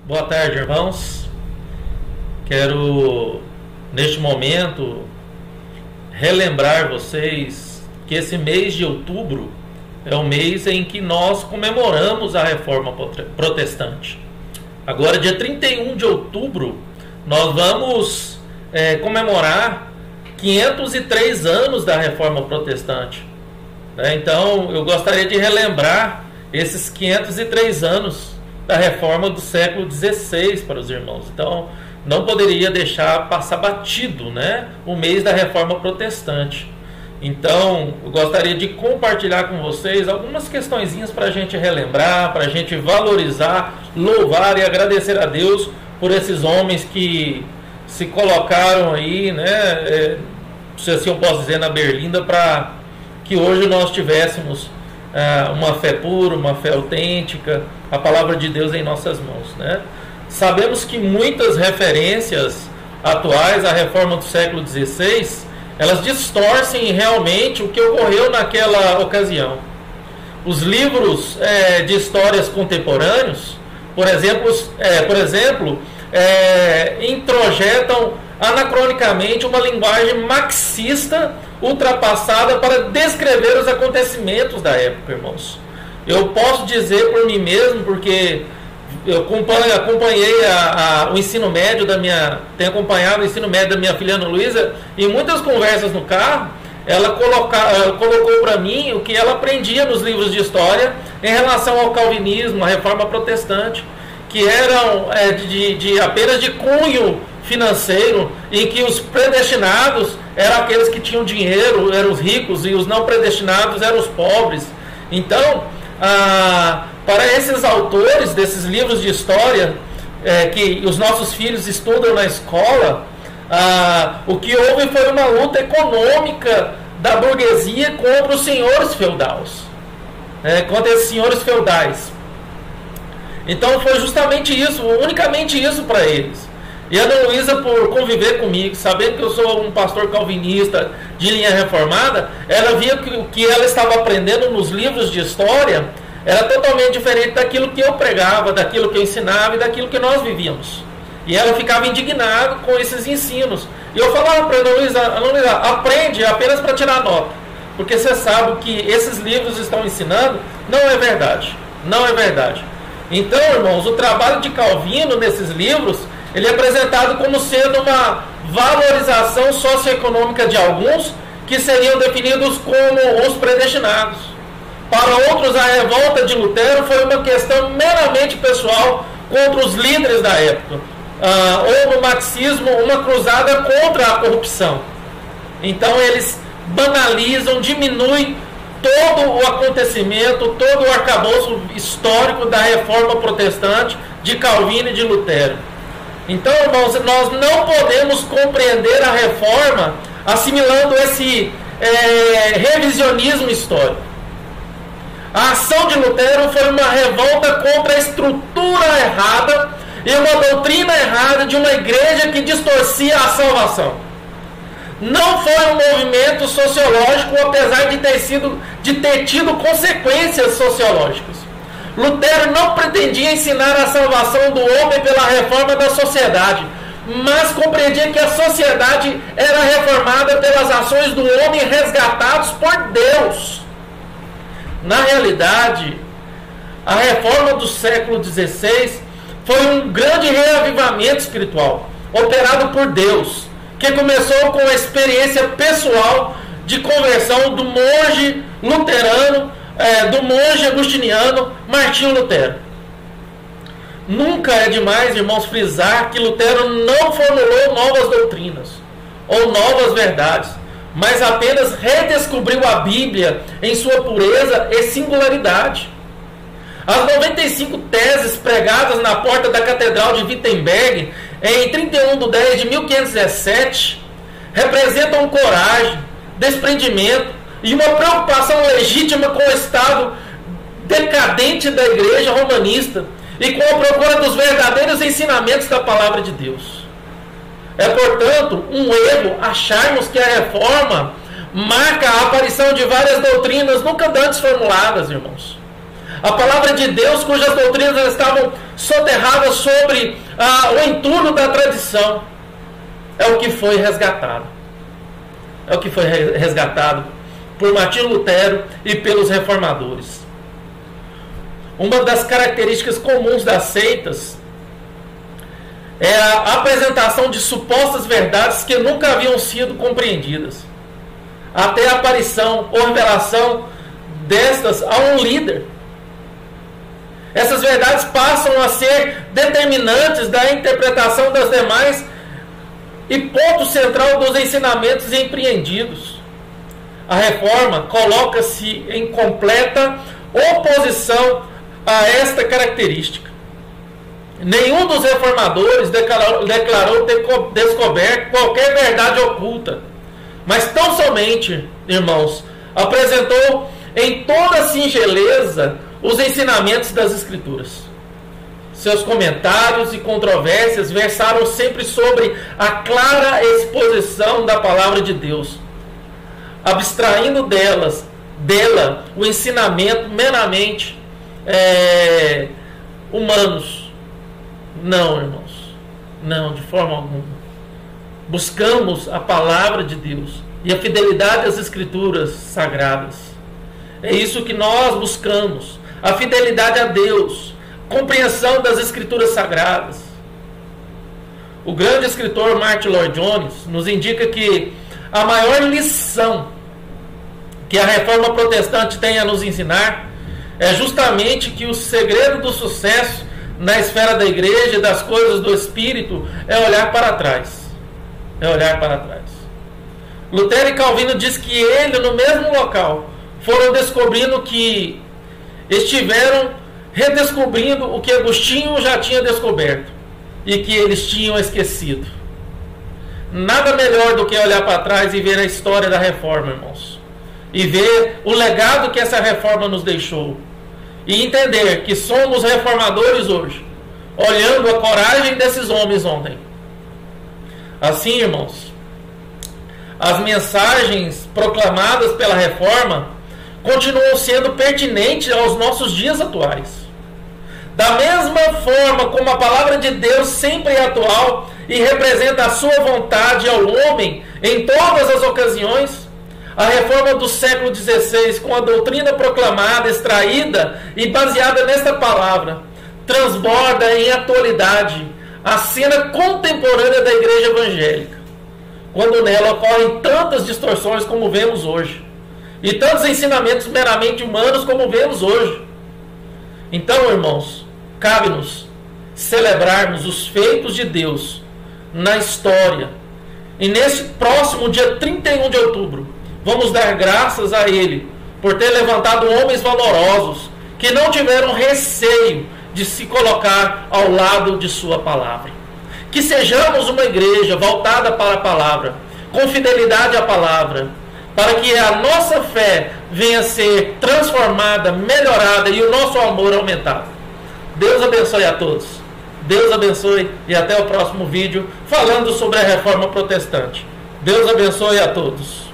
Boa tarde, irmãos. Quero, neste momento, relembrar vocês que esse mês de outubro é o mês em que nós comemoramos a Reforma Protestante. Agora, dia 31 de outubro, nós vamos comemorar 503 anos da Reforma Protestante. Então, eu gostaria de relembrar esses 503 anos da Reforma do século XVI para os irmãos. Então, não poderia deixar passar batido, o mês da Reforma Protestante. Então, eu gostaria de compartilhar com vocês algumas questõezinhas para a gente relembrar, para a gente valorizar, louvar e agradecer a Deus por esses homens que se colocaram aí, se assim eu posso dizer, na berlinda, para que hoje nós tivéssemos uma fé pura, uma fé autêntica, a palavra de Deus em nossas mãos, Sabemos que muitas referências atuais à reforma do século XVI, elas distorcem realmente o que ocorreu naquela ocasião. Os livros de histórias contemporâneos, por exemplo, introjetam anacronicamente uma linguagem marxista ultrapassada para descrever os acontecimentos da época, irmãos. Eu posso dizer por mim mesmo, porque eu acompanhei o ensino médio tenho acompanhado o ensino médio da minha filha Ana Luísa, e em muitas conversas no carro, ela colocou para mim o que ela aprendia nos livros de história em relação ao calvinismo, à reforma protestante, que eram apenas de cunho financeiro, em que os predestinados eram aqueles que tinham dinheiro, eram os ricos, e os não predestinados eram os pobres. Então, para esses autores desses livros de história, que os nossos filhos estudam na escola, o que houve foi uma luta econômica da burguesia contra os senhores feudais, contra esses senhores feudais. Então foi justamente isso, unicamente isso para eles. E a Ana Luísa, por conviver comigo, sabendo que eu sou um pastor calvinista de linha reformada, ela via que o que ela estava aprendendo nos livros de história era totalmente diferente daquilo que eu pregava, daquilo que eu ensinava e daquilo que nós vivíamos. E ela ficava indignada com esses ensinos. E eu falava para a Ana Luísa, aprende apenas para tirar nota, porque você sabe que esses livros estão ensinando não é verdade. Não é verdade. Então, irmãos, o trabalho de Calvino nesses livros, ele é apresentado como sendo uma valorização socioeconômica de alguns que seriam definidos como os predestinados. Para outros, a revolta de Lutero foi uma questão meramente pessoal contra os líderes da época. Ou no marxismo, uma cruzada contra a corrupção. Então eles banalizam, diminuem todo o acontecimento, todo o arcabouço histórico da reforma protestante de Calvino e de Lutero. Então, irmãos, nós não podemos compreender a reforma assimilando esse revisionismo histórico. A ação de Lutero foi uma revolta contra a estrutura errada e uma doutrina errada de uma igreja que distorcia a salvação. Não foi um movimento sociológico, apesar de ter tido consequências sociológicas. Lutero não pretendia ensinar a salvação do homem pela reforma da sociedade, mas compreendia que a sociedade era reformada pelas ações do homem resgatados por Deus. Na realidade, a reforma do século XVI foi um grande reavivamento espiritual, operado por Deus, que começou com a experiência pessoal de conversão do monge luterano, do monge agustiniano Martinho Lutero. Nunca é demais, irmãos, frisar que Lutero não formulou novas doutrinas ou novas verdades, mas apenas redescobriu a Bíblia em sua pureza e singularidade. As 95 teses pregadas na porta da Catedral de Wittenberg em 31/10/1517 representam coragem, desprendimento e uma preocupação legítima com o estado decadente da igreja romanista e com a procura dos verdadeiros ensinamentos da palavra de Deus. É, portanto, um erro acharmos que a reforma marca a aparição de várias doutrinas nunca antes formuladas, irmãos. A palavra de Deus, cujas doutrinas estavam soterradas sobre o entulho da tradição, é o que foi resgatado. É o que foi resgatado por Martinho Lutero e pelos reformadores. Uma das características comuns das seitas é a apresentação de supostas verdades que nunca haviam sido compreendidas, até a aparição ou revelação destas a um líder. Essas verdades passam a ser determinantes da interpretação das demais e ponto central dos ensinamentos empreendidos. A reforma coloca-se em completa oposição a esta característica. Nenhum dos reformadores declarou ter descoberto qualquer verdade oculta, mas tão somente, irmãos, apresentou em toda a singeleza os ensinamentos das Escrituras. Seus comentários e controvérsias versaram sempre sobre a clara exposição da palavra de Deus, abstraindo dela o ensinamento meramente humanos. Não, irmãos, não, de forma alguma. Buscamos a palavra de Deus e a fidelidade às Escrituras sagradas. É isso que nós buscamos, a fidelidade a Deus, compreensão das Escrituras sagradas. O grande escritor Martyn Lloyd-Jones nos indica que a maior lição que a reforma protestante tem a nos ensinar é justamente que o segredo do sucesso na esfera da igreja e das coisas do Espírito é olhar para trás. É olhar para trás. Lutero e Calvino diz que ele, no mesmo local, foram descobrindo que estiveram redescobrindo o que Agostinho já tinha descoberto e que eles tinham esquecido. Nada melhor do que olhar para trás e ver a história da reforma, irmãos, e ver o legado que essa reforma nos deixou, e entender que somos reformadores hoje, olhando a coragem desses homens ontem. Assim, irmãos, as mensagens proclamadas pela reforma continuam sendo pertinentes aos nossos dias atuais. Da mesma forma como a palavra de Deus sempre é atual e representa a sua vontade ao homem em todas as ocasiões, a reforma do século XVI, com a doutrina proclamada, extraída e baseada nesta palavra, transborda em atualidade a cena contemporânea da igreja evangélica, quando nela ocorrem tantas distorções como vemos hoje, e tantos ensinamentos meramente humanos como vemos hoje. Então, irmãos, cabe-nos celebrarmos os feitos de Deus na história, e neste próximo dia 31 de outubro, vamos dar graças a Ele por ter levantado homens valorosos que não tiveram receio de se colocar ao lado de sua palavra. Que sejamos uma igreja voltada para a palavra, com fidelidade à palavra, para que a nossa fé venha a ser transformada, melhorada e o nosso amor aumentado. Deus abençoe a todos. Deus abençoe e até o próximo vídeo falando sobre a reforma protestante. Deus abençoe a todos.